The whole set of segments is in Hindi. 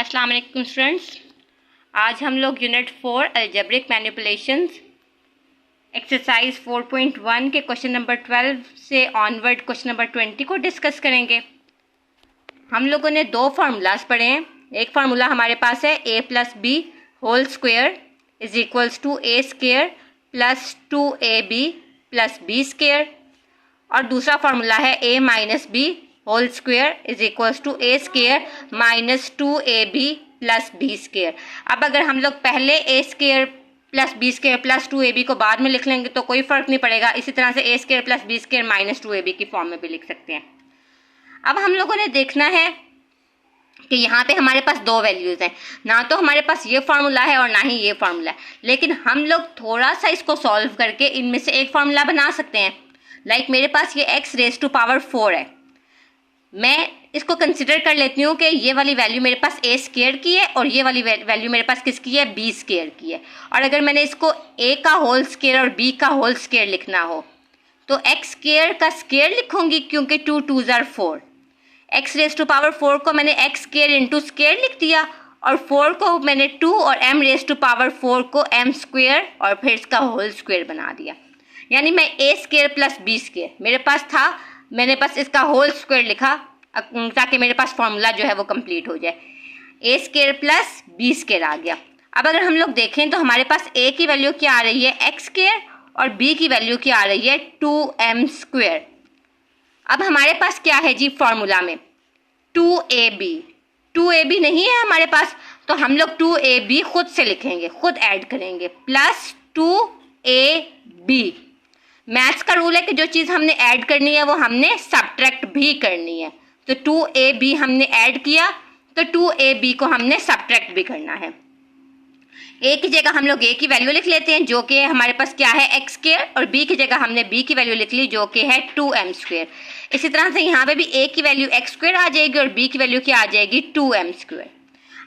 अस्सलाम वालेकुम स्टूडेंट्स। आज हम लोग यूनिट 4 अलजेब्रिक मैनिपुलेशंस एक्सरसाइज 4.1 के क्वेश्चन नंबर 12 से ऑनवर्ड क्वेश्चन नंबर 20 को डिस्कस करेंगे। हम लोगों ने दो फार्मूलाज पढ़े हैं। एक फार्मूला हमारे पास है a + b whole square is equals to a square plus 2ab plus b square, और दूसरा फार्मूला है a - b whole square is equals to a square minus 2ab plus b square. अब अगर हम लोग पहले a square plus b square plus 2ab को बाद में लिख लेंगे तो कोई फ़र्क नहीं पड़ेगा। इसी तरह से a square plus b square minus 2ab की फॉर्म में भी लिख सकते हैं। अब हम लोगों ने देखना है कि यहाँ पे हमारे पास दो वैल्यूज़ हैं, ना तो हमारे पास ये फार्मूला है और ना ही ये फार्मूला है, लेकिन हम लोग थोड़ा सा इसको सॉल्व करके इनमें से एक फार्मूला बना सकते हैं। लाइक मेरे पास ये x⁻⁴ है, मैं इसको कंसिडर कर लेती हूँ कि ये वाली वैल्यू मेरे पास a स्क्वायर की है और ये वाली वैल्यू मेरे पास किसकी है, b स्क्वायर की है। और अगर मैंने इसको a का होल स्क्वायर और b का होल स्क्वायर लिखना हो तो x स्क्वायर का स्क्वायर लिखूंगी, क्योंकि 2 × 2 = 4। x⁻⁴ को मैंने x स्क्वायर इंटू स्क्वायर लिख दिया और 4 को मैंने 2 और m⁻⁴ को m स्क्वायर और फिर इसका होल स्क्वायर बना दिया। यानी मैं a square plus b square मेरे पास था, मैंने बस इसका होल स्क्वायर लिखा ताकि मेरे पास फॉर्मूला जो है वो कंप्लीट हो जाए। a square plus b square आ गया। अब अगर हम लोग देखें तो हमारे पास a की वैल्यू क्या आ रही है, x स्क्वायर, और b की वैल्यू क्या आ रही है, 2m स्क्वायर। अब हमारे पास क्या है जी फॉर्मूला में, 2ab नहीं है हमारे पास, तो हम लोग 2ab खुद से लिखेंगे, खुद ऐड करेंगे, प्लस 2ab। मैथ्स का रूल है कि जो चीज़ हमने ऐड करनी है वो हमने सब्ट्रैक्ट भी करनी है। तो 2ab हमने ऐड किया तो 2ab को हमने सब्ट्रैक्ट भी करना है। a की जगह हम लोग a की वैल्यू लिख लेते हैं जो कि हमारे पास क्या है, x स्क्वायर, और b की जगह हमने b की वैल्यू लिख ली जो कि है 2m स्क्वायर। इसी तरह से यहाँ पे भी a की वैल्यू x स्क्वायर आ जाएगी और b की वैल्यू क्या आ जाएगी, 2m स्क्वायर।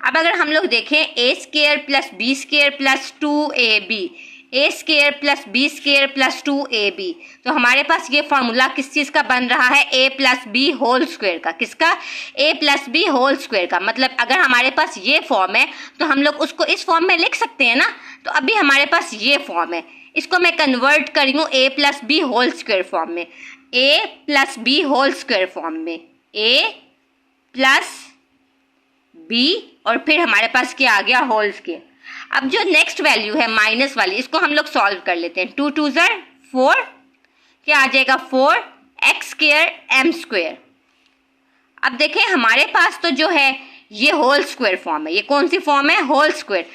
अब अगर हम लोग देखें a square plus b square plus 2ab, a square plus b square plus 2ab, तो हमारे पास ये फॉर्मूला किस चीज़ का बन रहा है, a + b होल स्क्वायर का। किसका, a + b होल स्क्वायर का। मतलब अगर हमारे पास ये फॉर्म है तो हम लोग उसको इस फॉर्म में लिख सकते हैं ना। तो अभी हमारे पास ये फॉर्म है, इसको मैं कन्वर्ट करी हूँ a + b whole square form में, a + b whole square form में, a + b, और फिर हमारे पास क्या आ गया, होल स्क्वायर। अब जो नेक्स्ट वैल्यू है माइनस वाली, इसको हम लोग सॉल्व कर लेते हैं। 2 × 2 = 4, क्या आ जाएगा, 4x स्क्वायर m स्क्वायर। अब देखें हमारे पास तो जो है ये होल स्क्वायर फॉर्म है। ये कौन सी फॉर्म है, होल स्क्वायर।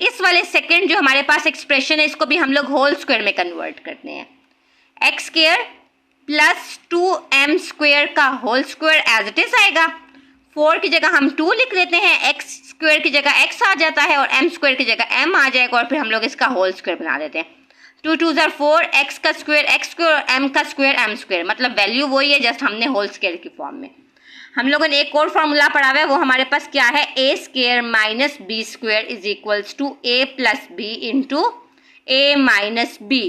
इस वाले सेकंड जो हमारे पास एक्सप्रेशन है इसको भी हम लोग होल स्क्वायर में कन्वर्ट करते हैं। x square plus 2m square का whole square as it is आएगा। 4 की जगह हम 2 लिख लेते हैं, x स्क्वायर की जगह x आ जाता है और m स्क्वायर की जगह m आ जाएगा, और फिर हम लोग इसका होल स्क्वायर बना देते हैं। 2 × 2 = 4, x का स्क्वायर x स्क्वायर और m का स्क्वायर m स्क्वायर। मतलब वैल्यू वही है, जस्ट हमने होल स्क्वायर की फॉर्म में। हम लोगों ने एक और फार्मूला पढ़ा हुआ है, वो हमारे पास क्या है, a square minus b square is equals to a + b into a - b।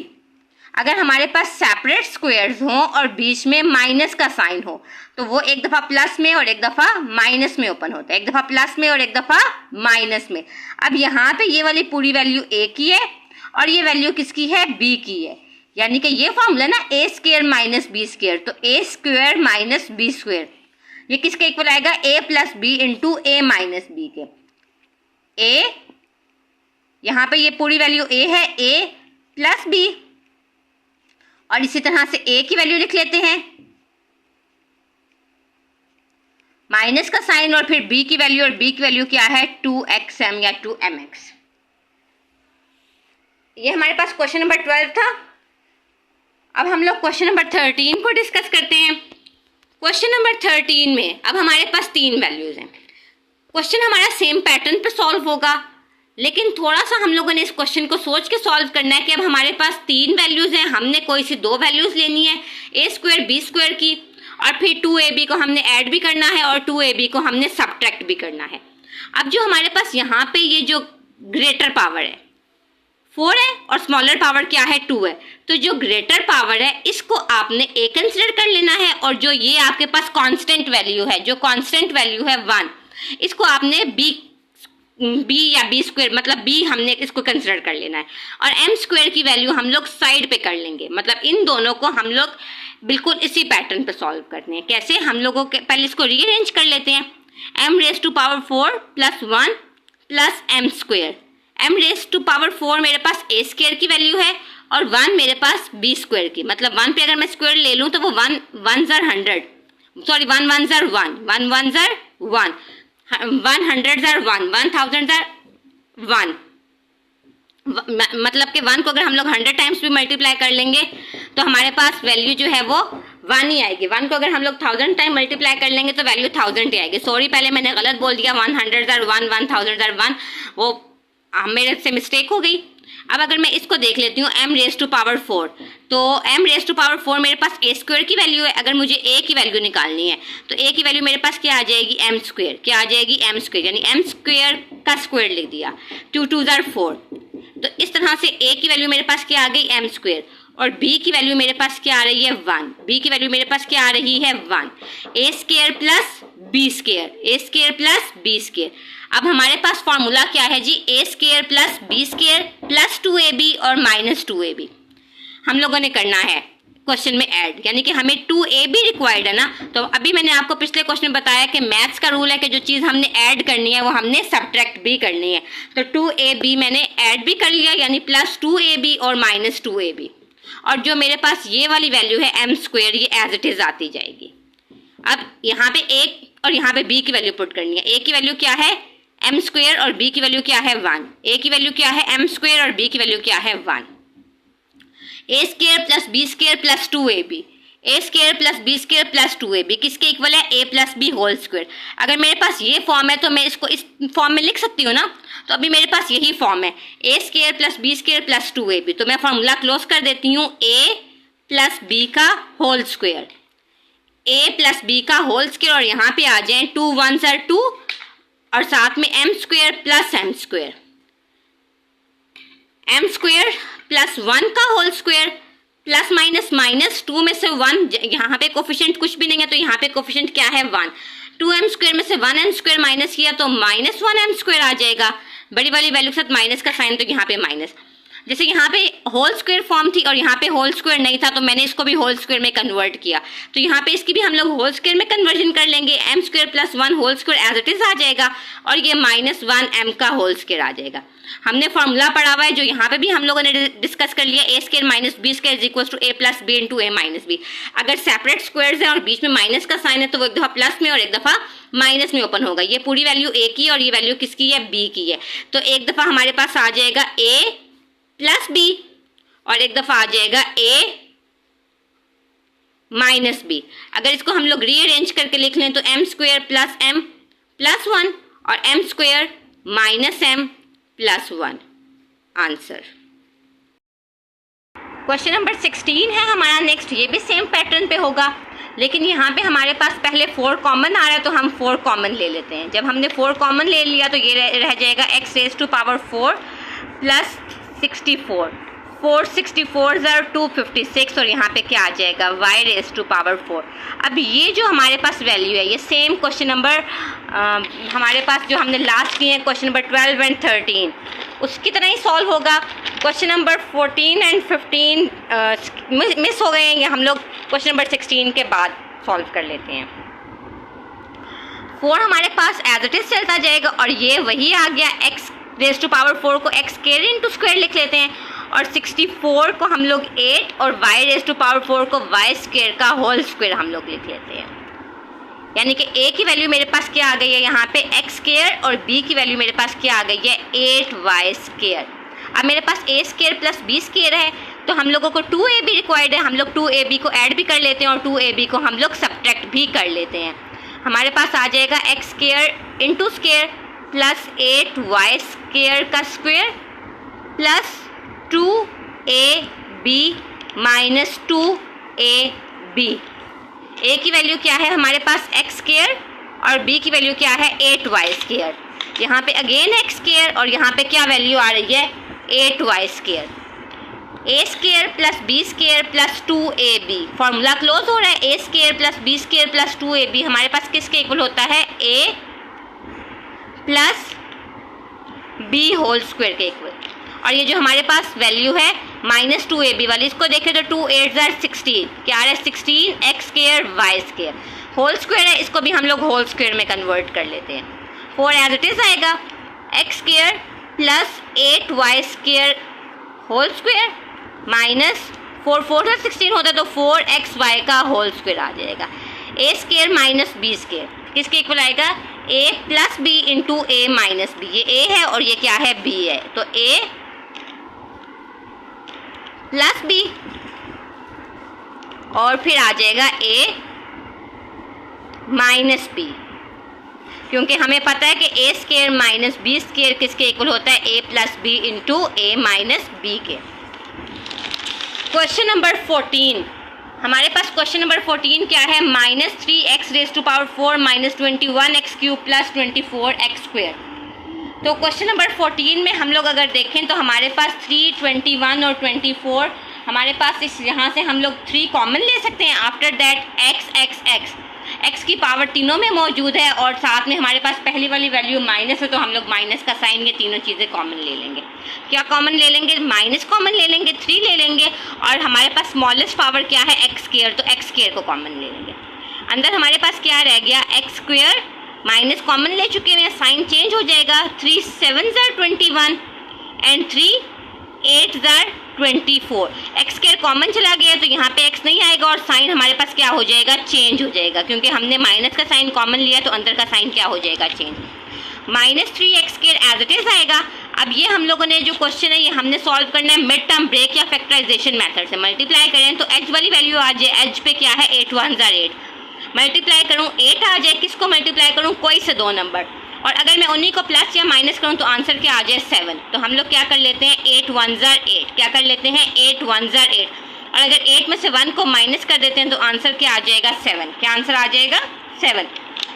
अगर हमारे पास सेपरेट स्क्वायर्स हों और बीच में माइनस का साइन हो तो वो एक दफ़ा प्लस में और एक दफ़ा माइनस में ओपन होता है, एक दफ़ा प्लस में और एक दफ़ा माइनस में। अब यहाँ पे ये वाली पूरी वैल्यू a की है और ये वैल्यू किसकी है, b की है। यानी कि ये फॉर्मूला ना a square minus b square, तो a square minus b square ये किसके इक्वल आएगा, a + b into a - b के। a यहाँ पे ये पूरी वैल्यू a है, a + b, और इसी तरह से a की वैल्यू लिख लेते हैं, माइनस का साइन, और फिर b की वैल्यू, और b की वैल्यू क्या है, 2xm या 2mx। ये हमारे पास क्वेश्चन नंबर 12 था। अब हम लोग क्वेश्चन नंबर 13 को डिस्कस करते हैं। क्वेश्चन नंबर 13 में अब हमारे पास 3 वैल्यूज हैं। क्वेश्चन हमारा सेम पैटर्न पे सॉल्व होगा, लेकिन थोड़ा सा हम लोगों ने इस क्वेश्चन को सोच के सॉल्व करना है कि अब हमारे पास 3 वैल्यूज हैं, हमने कोई सी 2 वैल्यूज लेनी है, a स्क्वायर b स्क्वायर की, और फिर 2ab को हमने ऐड भी करना है और 2ab को हमने सब्ट्रैक्ट भी करना है। अब जो हमारे पास यहाँ पे ये जो ग्रेटर पावर है 4 है और स्मॉलर पावर क्या है, 2 है, तो जो ग्रेटर पावर है इसको आपने a कंसिडर कर लेना है, और जो ये आपके पास कांस्टेंट वैल्यू है, जो कांस्टेंट वैल्यू है 1, इसको आपने b बी या बी स्क्वायर, मतलब बी हमने इसको कंसिडर कर लेना है, और एम स्क्वायर की वैल्यू हम लोग साइड पे कर लेंगे। मतलब इन दोनों को हम लोग बिल्कुल इसी पैटर्न पे सॉल्व करने हैं। कैसे, हम लोगों के पहले इसको रीअरेंज कर लेते हैं। m raise to power 4 plus 1 plus M square. m raise to power 4 मेरे पास a स्क्वायर की वैल्यू है और 1 मेरे पास b स्क्वायर की। मतलब 1 पे अगर मैं स्क्वायर ले लूँ तो वो 1 1 ज़र 100, सॉरी 1 1 ज़र 1, 1 1 ज़र 1, 100 ज़र 1, 1000 ज़र 1। मतलब कि 1 को अगर हम लोग 100 टाइम्स भी मल्टीप्लाई कर लेंगे तो हमारे पास वैल्यू जो है वो 1 ही आएगी। 1 को अगर हम लोग 1000 टाइम मल्टीप्लाई कर लेंगे तो वैल्यू 1000 ही आएगी। सॉरी, पहले मैंने गलत बोल दिया, 100 ज़र 1, 1000 ज़र 1, वो मेरे से मिस्टेक हो गई। अब अगर मैं इसको देख लेती हूँ m रेज टू पावर 4, तो m रेज टू पावर 4 मेरे पास a स्क्वायर की वैल्यू है। अगर मुझे a की वैल्यू निकालनी है तो a की वैल्यू मेरे पास क्या आ जाएगी, m स्क्वायर। क्या आ जाएगी, m स्क्वायर, यानी m स्क्वायर का स्क्वायर लिख दिया। 2 2 ज़र 4। तो इस तरह से a की वैल्यू मेरे पास क्या आ गई, m स्क्वायर, और b की वैल्यू मेरे पास क्या आ रही है, 1। b की वैल्यू मेरे पास क्या आ रही है, 1। a square plus b square, a square plus b square. अब हमारे पास फॉर्मूला क्या है जी, a square plus b square plus 2ab और माइनस 2ab हम लोगों ने करना है क्वेश्चन में ऐड, यानी कि हमें 2ab रिक्वायर्ड है ना। तो अभी मैंने आपको पिछले क्वेश्चन में बताया कि मैथ्स का रूल है कि जो चीज़ हमने ऐड करनी है वो हमने सब्ट्रैक्ट भी करनी है। तो 2ab मैंने ऐड भी कर लिया, यानी प्लस 2ab और माइनस 2ab, और जो मेरे पास ये वाली वैल्यू है m स्क्वायर, ये एज इट इज आती जाएगी। अब यहाँ पे a और यहाँ पे b की वैल्यू पुट करनी है। a की वैल्यू क्या है, m स्क्वायर, और b की वैल्यू क्या है, 1। a की वैल्यू क्या है, m स्क्वायर, और b की वैल्यू क्या है, 1। a square plus b square plus 2ab, a square plus b square plus 2ab किसके इक्वल है, a plus b whole square. अगर मेरे पास ये फॉर्म है तो मैं इसको इस फॉर्म में लिख सकती हूँ ना। तो अभी मेरे पास यही फॉर्म है, a square plus b square plus 2ab। तो मैं फॉर्मूला क्लोज कर देती हूँ, a प्लस b का whole square, a plus b का होल स्क्वायर, और यहाँ पे आ जाए 2 1 ज़र 2, और साथ में m square plus m square, m square plus 1 का whole square plus minus minus 2 में से 1, यहाँ पे कोफिशिएंट कुछ भी नहीं है तो यहाँ पे कोफिशिएंट क्या है, 1। 2m स्क्वायर में से 1m स्क्वायर माइनस किया तो माइनस 1m स्क्वायर आ जाएगा, बड़ी वाली वैल्यू के साथ माइनस का साइन, तो यहाँ पे माइनस। जैसे यहाँ पे होल स्क्वायर फॉर्म थी और यहाँ पे होल स्क्वायर नहीं था तो मैंने इसको भी होल स्क्वायर में कन्वर्ट किया, तो यहाँ पे इसकी भी हम लोग होल स्क्वायर में कन्वर्जन कर लेंगे। m square plus 1 whole square as it is आ जाएगा, और ये माइनस 1m का होल स्क्वायर आ जाएगा। हमने फॉर्मूला पढ़ा हुआ है जो यहाँ पे भी हम लोगों ने डिस्कस कर लिया, a square minus b square is equal to a plus b into a minus b। अगर सेपरेट स्क्वायर्स हैं और बीच में माइनस का साइन है तो वो एक दफ़ा प्लस में और एक दफ़ा माइनस में ओपन होगा। ये पूरी वैल्यू a की और ये वैल्यू किसकी है, b की है। तो एक दफ़ा हमारे पास आ जाएगा a प्लस b और एक दफ़ा आ जाएगा a माइनस b। अगर इसको हम लोग रीअरेंज करके लिख लें तो m square plus m plus 1 और m square minus m plus 1 answer. Question number 16 है हमारा नेक्स्ट। ये भी सेम पैटर्न पे होगा, लेकिन यहाँ पे हमारे पास पहले 4 कॉमन आ रहा है तो हम 4 कॉमन ले लेते हैं। जब हमने 4 कॉमन ले लिया तो ये रह जाएगा x raise to power 4 plus 64, 464 ज़र 256, और यहाँ पे क्या आ जाएगा, y रेज टू पावर 4। अब ये जो हमारे पास वैल्यू है ये सेम क्वेश्चन नंबर हमारे पास जो हमने लास्ट किए हैं क्वेश्चन नंबर 12 एंड 13 उसकी तरह ही सॉल्व होगा। क्वेश्चन नंबर 14 एंड 15 मिस हो गए हैं, ये हम लोग क्वेश्चन नंबर 16 के बाद सॉल्व कर लेते हैं। 4 हमारे पास एज इट इज चलता जाएगा, और ये वही आ गया x रेज टू पावर 4 को x स्क्वायर इंटू स्क्वायर लिख लेते हैं, और 64 को हम लोग 8 और y रेज टू पावर 4 को y स्क्वायर का होल स्क्वायर हम लोग लिख लेते हैं। यानी कि a की वैल्यू मेरे पास क्या आ गई है यहाँ पे x स्क्वायर, और b की वैल्यू मेरे पास क्या आ गई है 8y स्क्वायर। अब मेरे पास a square plus b square है तो हम लोगों को 2ab रिक्वायर्ड है, हम लोग 2ab को ऐड भी कर लेते हैं और 2ab को हम लोग सब्ट्रैक्ट भी कर लेते हैं। हमारे पास आ जाएगा x square into square plus 8y square का square plus 2ab minus 2ab। a की वैल्यू क्या है हमारे पास x स्क्वायर और b की वैल्यू क्या है 8y स्क्वायर। यहाँ पे अगेन x स्क्वायर और यहाँ पे क्या वैल्यू आ रही है 8y square. a square plus b square plus 2ab, formula close हो रहा है। a square plus b square plus 2ab हमारे पास किसके इक्वल होता है a plus b whole square के इक्वल। और ये जो हमारे पास वैल्यू है -2ab वाली, इसको देखें तो 2 8 16, क्या है 16 x square y square, whole square है, इसको भी हम लोग होल स्क्वायर में कन्वर्ट कर लेते हैं। 4 एज इट इज आएगा, x square plus 8 y square whole square minus 4 4 से 16 होता है तो 4 XY का होल स्क्वायर आ जाएगा। A square minus b square किसके इक्वल आएगा, a plus b into a minus b, ये a है और ये क्या है b है, तो a प्लस बी और फिर आ जाएगा a माइनस बी, क्योंकि हमें पता है कि a square minus b square किसके इक्वल होता है, a plus b into a minus b के। क्वेश्चन नंबर 14, हमारे पास क्वेश्चन नंबर 14 क्या है, -3x⁴ minus 21x³ plus 24x square. तो क्वेश्चन नंबर 14 में हम लोग अगर देखें तो हमारे पास 3, 21 और 24, हमारे पास इस यहाँ से हम लोग 3 कॉमन ले सकते हैं। आफ्टर दैट x की पावर तीनों में मौजूद है और साथ में हमारे पास पहली वाली वैल्यू माइनस है, तो हम लोग माइनस का साइन, ये तीनों चीज़ें कॉमन ले लेंगे। क्या कॉमन ले लेंगे, माइनस कॉमन ले लेंगे, 3 ले लेंगे और हमारे पास स्मॉलेस्ट पावर क्या है एक्स स्क्वायर, तो एक्स स्क्वायर को कॉमन ले लेंगे। अंदर हमारे पास क्या रह गया, एक्स स्क्वायर माइनस कॉमन ले चुके हैं, साइन चेंज हो जाएगा, 3 7 21 एंड 3 8 24, एक्स स्क्वायर कॉमन चला गया तो यहाँ पे एक्स नहीं आएगा और साइन हमारे पास क्या हो जाएगा, चेंज हो जाएगा, क्योंकि हमने माइनस का साइन कॉमन लिया तो अंदर का साइन क्या हो जाएगा, change. -3x² as it is आएगा। अब ये हम लोगों ने जो क्वेश्चन है ये हमने सॉल्व करना है मिड टर्म ब्रेक या फैक्टराइजेशन मेथड से। मल्टीप्लाई करें तो एच वाली वैल्यू आ जाए, एच पे क्या है 8 1 8, मल्टीप्लाई करूँ 8 आ जाए, किसको मल्टीप्लाई करूँ, कोई से 2 नंबर, और अगर मैं उन्हीं को प्लस या माइनस करूँ तो आंसर क्या आ जाए 7। तो हम लोग क्या कर लेते हैं 8 1 8, क्या कर लेते हैं 8 1 8, और अगर 8 में से 1 को माइनस कर देते हैं तो आंसर क्या आ जाएगा 7। क्या आंसर आ जाएगा 7।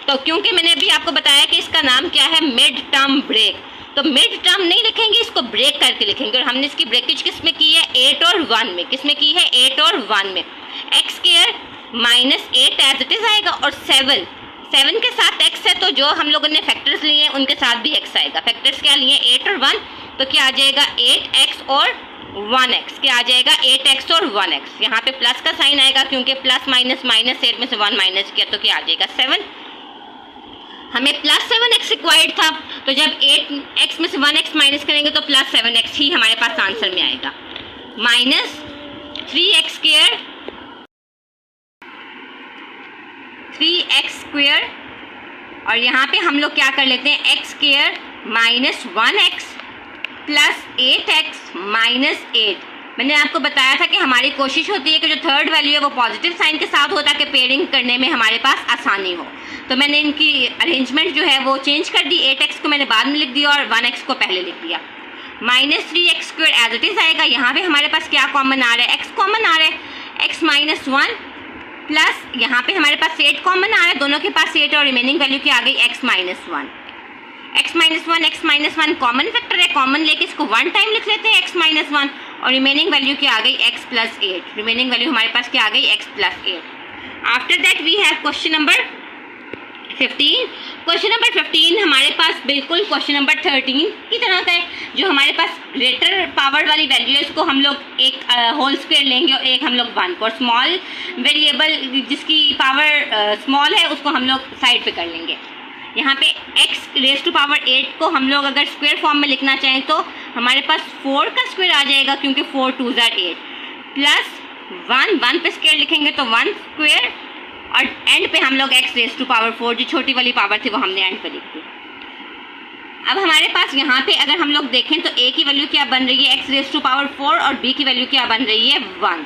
तो क्योंकि मैंने अभी आपको बताया कि इसका नाम क्या है मिड टर्म ब्रेक, तो मिड टर्म नहीं लिखेंगे, इसको ब्रेक करके लिखेंगे, और हमने इसकी ब्रेकेज किस में की है 8 और 1 में, किस में की है 8 और 1 में। X square -8 as it is आएगा और 7 के साथ x है, तो जो हम लोगों ने फैक्टर्स लिए हैं उनके साथ भी x आएगा। फैक्टर्स क्या लिए 8 और 1, तो क्या आ जाएगा 8x और 1x, क्या आ जाएगा 8x और 1x। यहाँ पे प्लस का साइन आएगा क्योंकि प्लस माइनस माइनस 8 में से 1 माइनस किया तो क्या आ जाएगा 7। हमें +7x रिक्वायर्ड था, तो जब 8x में से 1x माइनस करेंगे तो +7x ही हमारे पास आंसर में आएगा। -3x² और यहाँ पे हम लोग क्या कर लेते हैं x² -1x प्लस 8x -8। मैंने आपको बताया था कि हमारी कोशिश होती है कि जो थर्ड वैल्यू है वो पॉजिटिव साइन के साथ हो ताकि पेयरिंग करने में हमारे पास आसानी हो। तो मैंने इनकी अरेंजमेंट जो है वो चेंज कर दी, 8x को मैंने बाद में लिख दिया और 1x को पहले लिख दिया। -3x² एज इट इज आएगा। यहाँ पे हमारे पास क्या कॉमन आ रहा है, x कॉमन आ रहा है, x -1 प्लस यहाँ पे हमारे पास 8 कॉमन आ रहा है, दोनों के पास 8 और रिमेनिंग वैल्यू क्या आ गई x -1। x -1 कॉमन फैक्टर है, कॉमन लेके इसको 1 टाइम लिख लेते हैं x -1 और रिमेनिंग वैल्यू क्या आ गई x + 8। रिमेनिंग वैल्यू हमारे पास क्या आ गई x + 8। After that we have question number 15। Question number 15 हमारे पास बिल्कुल क्वेश्चन नंबर 13 की तरह का है। जो हमारे पास ग्रेटर पावर वाली वैल्यू है इसको हम लोग एक होल स्क्वायर लेंगे और एक हम लोग 1 को, और स्मॉल वेरिएबल जिसकी पावर स्मॉल है उसको हम लोग साइड पे कर लेंगे। यहाँ पे x⁻8 को हम लोग अगर स्क्वायर फॉर्म में लिखना चाहें तो हमारे पास 4 का स्क्वायर आ जाएगा क्योंकि 4 2 8 प्लस 1 पे स्क्वायर लिखेंगे तो 1 स्क्वायर, और एंड पे हम लोग x⁻4 जो छोटी वाली पावर थी वो हमने एंड पे लिख दी। अब हमारे पास यहाँ पे अगर हम लोग देखें तो a की वैल्यू क्या बन रही है x⁻4 और b की वैल्यू क्या बन रही है 1।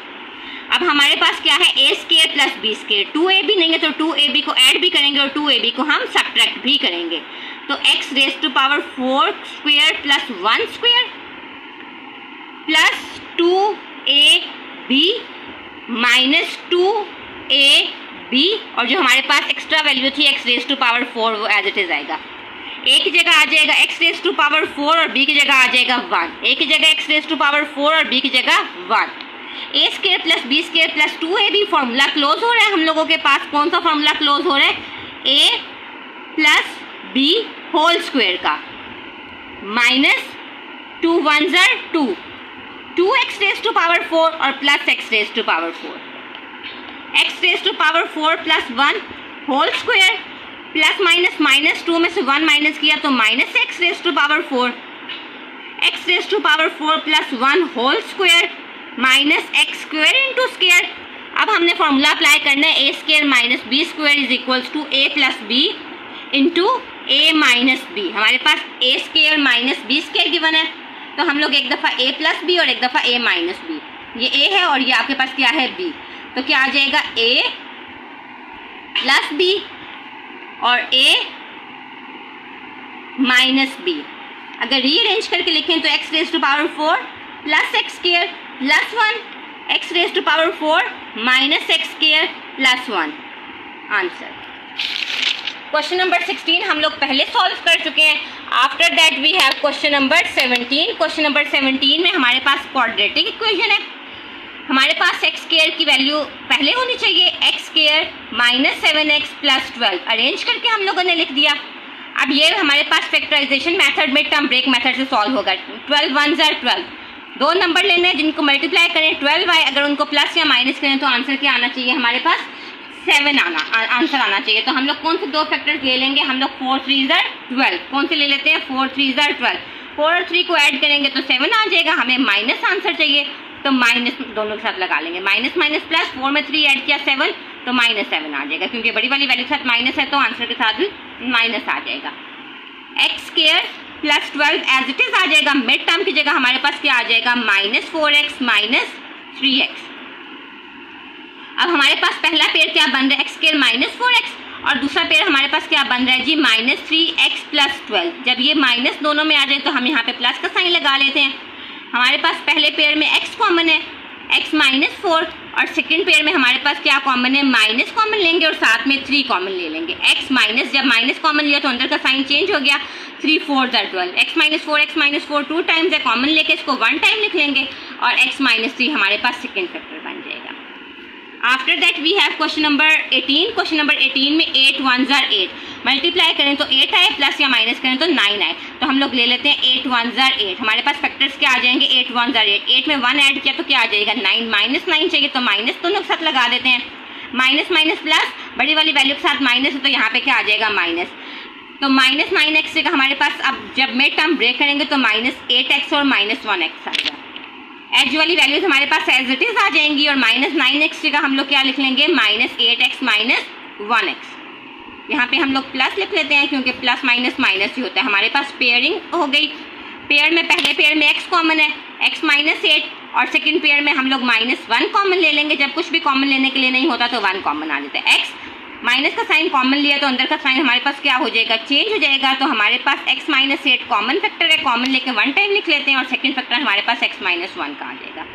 अब हमारे पास क्या है a² + b², 2ab नहीं है तो 2ab को ऐड भी करेंगे और 2ab को हम सब्ट्रैक्ट भी करेंगे, तो x⁻4² + 1 square plus 2ab -2ab, और जो हमारे पास एक्स्ट्रा वैल्यू थी x⁻4 वो एज इट इज आएगा। a की जगह आ जाएगा x⁻4 और b की जगह आ जाएगा 1। a की जगह x⁻4 और b की जगह 1। a² + b² + 2ab formula close हो रहा है हम लोगों के पास। कौन सा फॉर्मूला क्लोज हो रहा है, a + b होल स्क्वायर का, माइनस 2 1 ज़र 2, 2x रेज टू पावर 4 और plus x raise to power 4, x raise to power 4 plus 1 whole square, plus minus minus 2 में से 1 माइनस किया तो minus x raise to power 4, x raise to power 4 plus 1 whole square minus x square into square. अब हमने फॉर्मूला अप्लाई करना है, a square minus b square is equals to a plus b into a minus B. हमारे पास a square minus b square given है, तो हम लोग एक दफ़ा ए प्लस बी और एक दफ़ा ए माइनस बी, ये ए है और ये आपके पास क्या है बी, तो क्या आ जाएगा ए प्लस बी और ए माइनस बी। अगर रीअरेंज करके लिखें तो x raise to power 4 plus x square plus 1, x raise to power 4 minus x square plus 1। Answer question number 16 हम लोग पहले सॉल्व कर चुके हैं। After that we have question number 17। Question number 17 में हमारे पास क्वाड्रेटिक इक्वेशन है। हमारे पास एक्स स्क्वायर की वैल्यू पहले होनी चाहिए, x square minus 7x plus 12 arrange करके हम लोगों ने लिख दिया। अब ये हमारे पास factorisation method mid term break method से सॉल्व होगा। 12 1 ज़र 12, दो नंबर लेने हैं जिनको मल्टीप्लाई करें 12y, अगर उनको प्लस या माइनस करें तो आंसर क्या आना चाहिए, हमारे पास 7 आंसर आना चाहिए। तो हम लोग कौन से दो फैक्टर्स ले लेंगे, हम लोग 4 3 ज़र 12, कौन से ले लेते हैं 4 3 ज़र 12, 4 और 3 को ऐड करेंगे तो 7 आ जाएगा। हमें माइनस आंसर चाहिए तो माइनस दोनों के साथ लगा लेंगे, माइनस माइनस प्लस, 4 में 3 ऐड किया 7 तो माइनस 7 आ जाएगा, क्योंकि बड़ी वाली वैल्यू के साथ माइनस है तो आंसर के साथ भी माइनस आ जाएगा। X square plus 12 as it is आ जाएगा, मिड टर्म की जगह हमारे पास क्या आ जाएगा माइनस 4x माइनस 3x। अब हमारे पास पहला पेयर क्या बन रहा है, एक्स स्क्वायर माइनस 4x और दूसरा पेयर हमारे पास क्या बन रहा है जी माइनस 3x प्लस 12। जब ये माइनस दोनों में आ जाए तो हम यहाँ पे प्लस का साइन लगा लेते हैं। हमारे पास पहले पेयर में x कॉमन है, x माइनस 4, और सेकंड पेयर में हमारे पास क्या कॉमन है माइनस कॉमन लेंगे और साथ में 3 कॉमन ले लेंगे। x माइनस, जब माइनस कॉमन लिया तो अंदर का साइन चेंज हो गया, 3 4 ज़र 12, x माइनस 4 2 टाइम्स है, कॉमन लेके इसको 1 टाइम लिख लेंगे और x माइनस 3 हमारे पास सेकेंड फैक्टर बन जाएगा। After that we have question number 18। Question number 18 में 8 1 ज़र 8, मल्टीप्लाई करें तो 8 आए, प्लस या माइनस करें तो 9 आए, तो हम लोग ले लेते हैं 8 1 ज़र 8। हमारे पास फैक्टर्स क्या आ जाएंगे 8 1 ज़र 8, 8 में 1 ऐड किया तो क्या आ जाएगा 9, माइनस 9 चाहिए तो माइनस दोनों के साथ लगा देते हैं, माइनस माइनस प्लस, बड़ी वाली वैल्यू के साथ माइनस है तो यहाँ पे क्या आ जाएगा माइनस, तो माइनस 9x से हमारे पास अब जब मिड टर्म ब्रेक करेंगे तो माइनस 8x और माइनस 1x आएगा। एज वाली वैल्यूज हमारे पास एज इट इज आ जाएंगी और माइनस 9x जगह हम लोग क्या लिख लेंगे माइनस 8x माइनस 1x। यहाँ पे हम लोग प्लस लिख लेते हैं क्योंकि प्लस माइनस माइनस ही होता है। हमारे पास पेयरिंग हो गई, पेयर में पहले पेयर में x कॉमन है, x माइनस 8, और सेकंड पेयर में हम लोग माइनस 1 कॉमन ले लेंगे। जब कुछ भी कॉमन लेने के लिए नहीं होता तो 1 कॉमन आ जाता है। x माइनस का साइन कॉमन लिया तो अंदर का साइन हमारे पास क्या हो जाएगा चेंज हो जाएगा, तो हमारे पास x माइनस 8 कॉमन फैक्टर है, कॉमन लेके 1 टाइम लिख लेते हैं और सेकंड फैक्टर हमारे पास x माइनस 1 का आ जाएगा।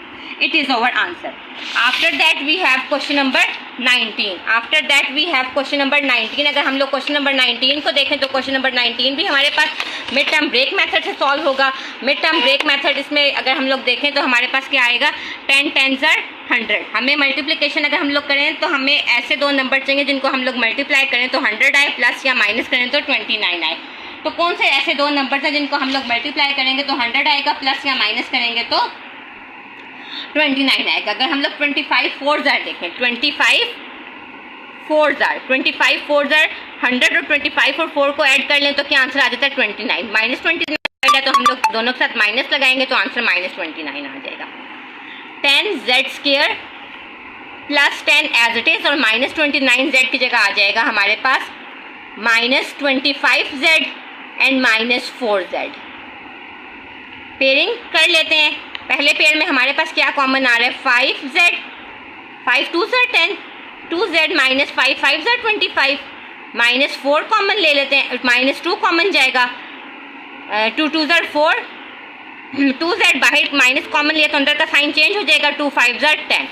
It is our answer. After that we have question number 19। After that we have question number 19। अगर हम लोग क्वेश्चन नंबर 19 को देखें तो क्वेश्चन नंबर 19 भी हमारे पास मिड टर्म ब्रेक मेथड से सॉल्व होगा। मिड टर्म ब्रेक मेथड इसमें अगर हम लोग देखें तो हमारे पास क्या आएगा 10 10 ज़र 100। हमें मल्टीप्लिकेशन अगर हम लोग करें तो हमें ऐसे दो नंबर चाहिए जिनको हम लोग मल्टीप्लाई करें तो 100 आए, प्लस या माइनस करें तो 29 आए। तो कौन से ऐसे दो नंबर हैं जिनको हम लोग मल्टीप्लाई करेंगे तो 100 आएगा, प्लस या माइनस करेंगे तो 29 आएगा। अगर हम लोग 25 4 ज़र देखें, 25 4 ज़र 100 और 25 और 4 को ऐड कर लें तो क्या आंसर आ जाता है 29। माइनस 29 है तो हम लोग दोनों के साथ माइनस लगाएंगे तो आंसर माइनस 29 आ जाएगा। 10 z square plus 10 as it is और माइनस 29 ज़ेड की जगह आ जाएगा हमारे पास minus 25 z and minus 4 z. Pairing कर लेते हैं। पहले पेयर में हमारे पास क्या कॉमन आ रहा है 5 ज़ेड, 5 2 ज़र 10, 2 ज़ेड माइनस 5 5 ज़र 25, माइनस 4 कॉमन ले लेते हैं, माइनस 2 कॉमन जाएगा, 2 2 ज़र 4, 2 ज़ेड बाहर माइनस कॉमन लिया तो अंदर का साइन चेंज हो जाएगा, 2 5 ज़र 10,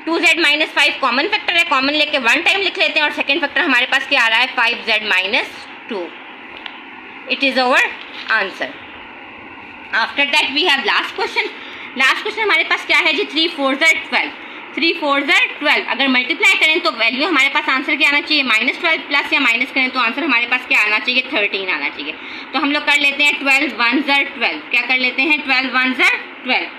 2 ज़ेड माइनस 5 कॉमन फैक्टर है, कॉमन लेके 1 टाइम लिख लेते हैं और सेकेंड फैक्टर हमारे पास क्या आ रहा है 5 z minus 2। It is our answer. After that we have last question. Last question हमारे पास क्या है जी 3 4 ज़र 12। 3 4 12। अगर मल्टीप्लाई करें तो वैल्यू हमारे पास आंसर क्या आना चाहिए, -12, प्लस या माइनस करें तो आंसर हमारे पास क्या आना चाहिए, 13 आना चाहिए। तो हम लोग कर लेते हैं 12 1 12। क्या कर लेते हैं, 12 1 12।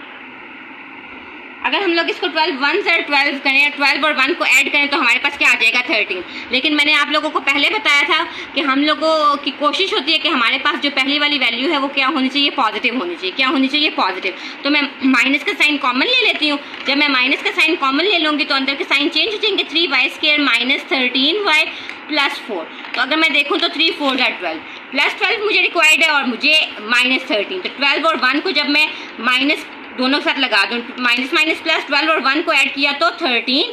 अगर हम लोग इसको 12 1 12 करें, 12 और 1 को ऐड करें तो हमारे पास क्या आ जाएगा, 13। लेकिन मैंने आप लोगों को पहले बताया था कि हम लोगों की कोशिश होती है कि हमारे पास जो पहली वाली वैल्यू है वो क्या होनी चाहिए, पॉजिटिव होनी चाहिए। क्या होनी चाहिए, पॉजिटिव। तो मैं माइनस का साइन कॉमन ले लेती हूँ। जब मैं माइनस का साइन कॉमन ले लूँगी तो अंदर के साइन चेंज हो जाएंगे, 3y² माइनस 13y प्लस 4। तो अगर मैं देखूँ तो 3 4 12, प्लस 12 मुझे रिक्वायर्ड है और मुझे -13। तो 12 और 1 को जब मैं माइनस दोनों साथ लगा दूं, माइनस माइनस प्लस, 12 और 1 को ऐड किया तो 13,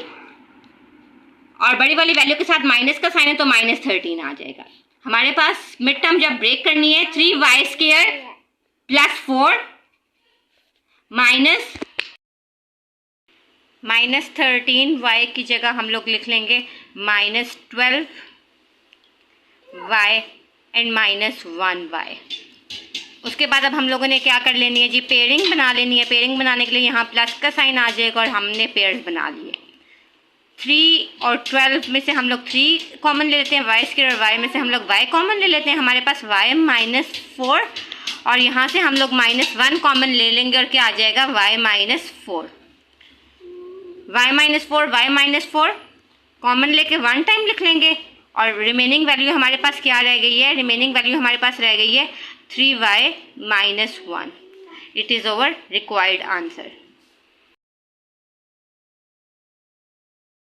और बड़ी वाली वैल्यू के साथ माइनस का साइन है तो -13 आ जाएगा। हमारे पास मिड टर्म जब ब्रेक करनी है, 3y² प्लस 4 माइनस 13y की जगह हम लोग लिख लेंगे -12y एंड -1y। उसके बाद अब हम लोगों ने क्या कर लेनी है जी, पेयरिंग बना लेनी है। पेयरिंग बनाने के लिए यहाँ प्लस का साइन आ जाएगा और हमने पेयर्स बना लिए। 3 और 12 में से हम लोग 3 कॉमन ले लेते हैं, y² और y में से हम लोग y कॉमन ले लेते हैं। हमारे पास y -4 और यहाँ से हम लोग -1 कॉमन ले लेंगे और क्या आ जाएगा, y -4। y -4 कॉमन लेके 1 टाइम लिख लेंगे और रिमेनिंग वैल्यू हमारे पास क्या रह गई है, रिमेनिंग वैल्यू हमारे पास रह गई है 3y -1। It is our required answer.